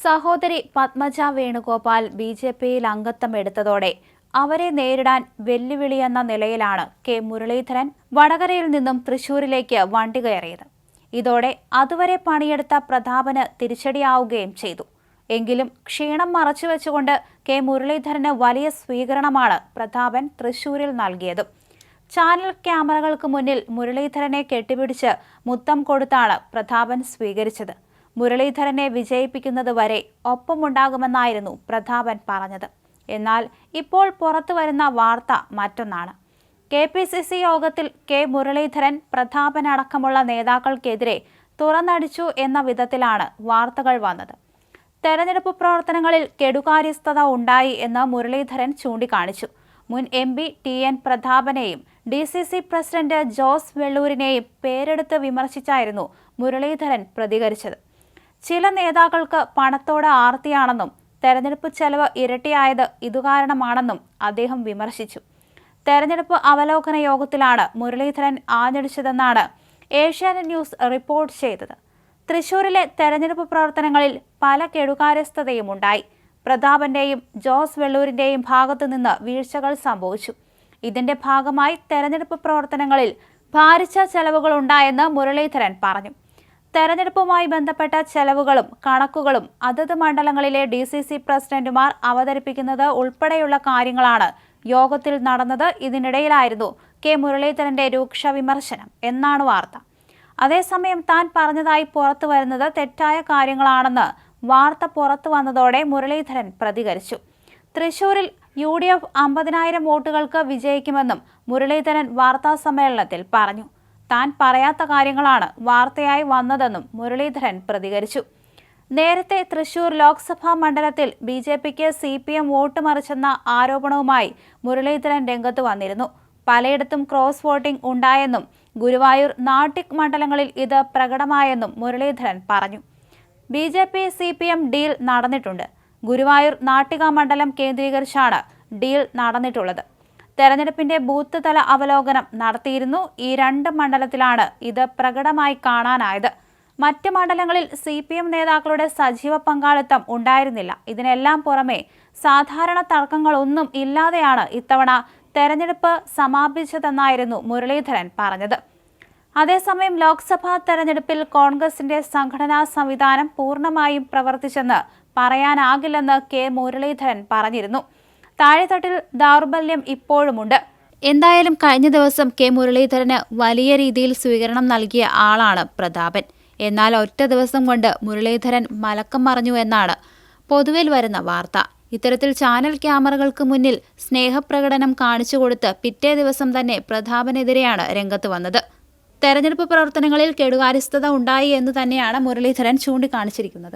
സഹോദരി പത്മജ വേണുഗോപാൽ ബി.ജെ.പിയിൽ അംഗത്വം എടുത്തതോടെ അവരെ നേരിടാൻ വെല്ലുവിളിയെന്ന നിലയിലാണ് കെ മുരളീധരൻ വടകരയിൽ നിന്നും തൃശൂരിലേക്ക് വണ്ടി കയറിയത്. ഇതോടെ അതുവരെ പണിയെടുത്ത പ്രതാപന് തിരിച്ചടിയാവുകയും ചെയ്തു. എങ്കിലും ക്ഷീണം മറച്ചുവെച്ചുകൊണ്ട് കെ മുരളീധരന് വലിയ സ്വീകരണമാണ് പ്രതാപൻ തൃശൂരിൽ നൽകിയത്. ചാനൽ ക്യാമറകൾക്ക് മുന്നിൽ മുരളീധരനെ കെട്ടിപ്പിടിച്ച് മുത്തം കൊടുത്താണ് പ്രതാപൻ സ്വീകരിച്ചത്. മുരളീധരനെ വിജയിപ്പിക്കുന്നതുവരെ ഒപ്പമുണ്ടാകുമെന്നായിരുന്നു പ്രതാപൻ പറഞ്ഞത്. എന്നാൽ ഇപ്പോൾ പുറത്തുവരുന്ന വാർത്ത മറ്റൊന്നാണ്. KPCC യോഗത്തിൽ കെ മുരളീധരൻ പ്രതാപനടക്കമുള്ള നേതാക്കൾക്കെതിരെ തുറന്നടിച്ചു എന്ന വിധത്തിലാണ് വാർത്തകൾ വന്നത്. തെരഞ്ഞെടുപ്പ് പ്രവർത്തനങ്ങളിൽ കെടുകാര്യസ്ഥത ഉണ്ടായി എന്ന് മുരളീധരൻ ചൂണ്ടിക്കാണിച്ചു. മുൻ MP TN പ്രതാപനെയും DCC പ്രസിഡന്റ് ജോസ് വെള്ളൂരിനെയും പേരെടുത്ത് വിമർശിച്ചായിരുന്നു മുരളീധരൻ പ്രതികരിച്ചത്. ചില നേതാക്കൾക്ക് പണത്തോട് ആർത്തിയാണെന്നും തെരഞ്ഞെടുപ്പ് ചെലവ് ഇരട്ടിയായത് ഇതുകാരണമാണെന്നും അദ്ദേഹം വിമർശിച്ചു. തെരഞ്ഞെടുപ്പ് അവലോകന യോഗത്തിലാണ് മുരളീധരൻ ആഞ്ഞടിച്ചതെന്നാണ് ഏഷ്യാനെറ്റ് ന്യൂസ് റിപ്പോർട്ട് ചെയ്തത്. തൃശൂരിലെ തെരഞ്ഞെടുപ്പ് പ്രവർത്തനങ്ങളിൽ പല കെടുകാര്യസ്ഥതയും ഉണ്ടായി. പ്രതാപന്റെയും ജോസ് വെള്ളൂരിന്റെയും ഭാഗത്തുനിന്ന് വീഴ്ചകൾ സംഭവിച്ചു. ഇതിന്റെ ഭാഗമായി തെരഞ്ഞെടുപ്പ് പ്രവർത്തനങ്ങളിൽ ഭാരിച്ച ചെലവുകൾ ഉണ്ടായെന്ന് മുരളീധരൻ പറഞ്ഞു. തെരഞ്ഞെടുപ്പുമായി ബന്ധപ്പെട്ട ചെലവുകളും കണക്കുകളും അതത് മണ്ഡലങ്ങളിലെ DCC പ്രസിഡന്റുമാർ അവതരിപ്പിക്കുന്നത് ഉൾപ്പെടെയുള്ള കാര്യങ്ങളാണ് യോഗത്തിൽ നടന്നത്. ഇതിനിടയിലായിരുന്നു കെ മുരളീധരന്റെ രൂക്ഷ വിമർശനം എന്നാണ് വാർത്ത. അതേസമയം താൻ പറഞ്ഞതായി പുറത്തു വരുന്നത് തെറ്റായ കാര്യങ്ങളാണെന്ന് വാർത്ത പുറത്തു വന്നതോടെ മുരളീധരൻ പ്രതികരിച്ചു. തൃശൂരിൽ UDF 50,000 വോട്ടുകൾക്ക് വിജയിക്കുമെന്നും മുരളീധരൻ വാർത്താസമ്മേളനത്തിൽ പറഞ്ഞു. താൻ പറയാത്ത കാര്യങ്ങളാണ് വാർത്തയായി വന്നതെന്നും മുരളീധരൻ പ്രതികരിച്ചു. നേരത്തെ തൃശൂർ ലോക്സഭാ മണ്ഡലത്തിൽ BJPക്ക് CPM വോട്ട് മറിച്ചെന്ന ആരോപണവുമായി മുരളീധരൻ രംഗത്ത് വന്നിരുന്നു. പലയിടത്തും ക്രോസ് വോട്ടിംഗ് ഉണ്ടായെന്നും ഗുരുവായൂർ നാട്ടിക് മണ്ഡലങ്ങളിൽ ഇത് പ്രകടമായെന്നും മുരളീധരൻ പറഞ്ഞു. BJP CPM ഡീൽ നടന്നിട്ടുണ്ട്. ഗുരുവായൂർ നാട്ടിക മണ്ഡലം കേന്ദ്രീകരിച്ചാണ് ഡീൽ നടന്നിട്ടുള്ളത്. തെരഞ്ഞെടുപ്പിന്റെ ബൂത്ത് തല അവലോകനം നടത്തിയിരുന്നു. ഈ 2 മണ്ഡലത്തിലാണ് ഇത് പ്രകടമായി കാണാനായത്. മറ്റ് മണ്ഡലങ്ങളിൽ CPM നേതാക്കളുടെ സജീവ പങ്കാളിത്തം ഉണ്ടായിരുന്നില്ല. ഇതിനെല്ലാം പുറമെ സാധാരണ തർക്കങ്ങളൊന്നും ഇല്ലാതെയാണ് ഇത്തവണ തെരഞ്ഞെടുപ്പ് സമാപിച്ചതെന്നായിരുന്നു മുരളീധരൻ പറഞ്ഞത്. അതേസമയം ലോക്സഭാ തെരഞ്ഞെടുപ്പിൽ കോൺഗ്രസിന്റെ സംഘടനാ സംവിധാനം പൂർണ്ണമായും പ്രവർത്തിച്ചെന്ന് പറയാനാകില്ലെന്ന് കെ മുരളീധരൻ പറഞ്ഞിരുന്നു. താഴെത്തട്ടിൽ ദൗർബല്യം ഇപ്പോഴുമുണ്ട്. എന്തായാലും കഴിഞ്ഞ ദിവസം കെ മുരളീധരന് വലിയ രീതിയിൽ സ്വീകരണം നൽകിയ ആളാണ് പ്രതാപൻ. എന്നാൽ ഒറ്റ ദിവസം കൊണ്ട് മുരളീധരൻ മലക്കം മറിഞ്ഞു എന്നാണ് പൊതുവിൽ വരുന്ന വാർത്ത. ഇത്തരത്തിൽ ചാനൽ ക്യാമറകൾക്ക് മുന്നിൽ സ്നേഹപ്രകടനം കാണിച്ചുകൊടുത്ത് പിറ്റേ ദിവസം തന്നെ പ്രതാപനെതിരെയാണ് രംഗത്ത് വന്നത്. തെരഞ്ഞെടുപ്പ് പ്രവർത്തനങ്ങളിൽ കെടുകാര്യസ്ഥത ഉണ്ടായി എന്ന് തന്നെയാണ് മുരളീധരൻ ചൂണ്ടിക്കാണിച്ചിരിക്കുന്നത്.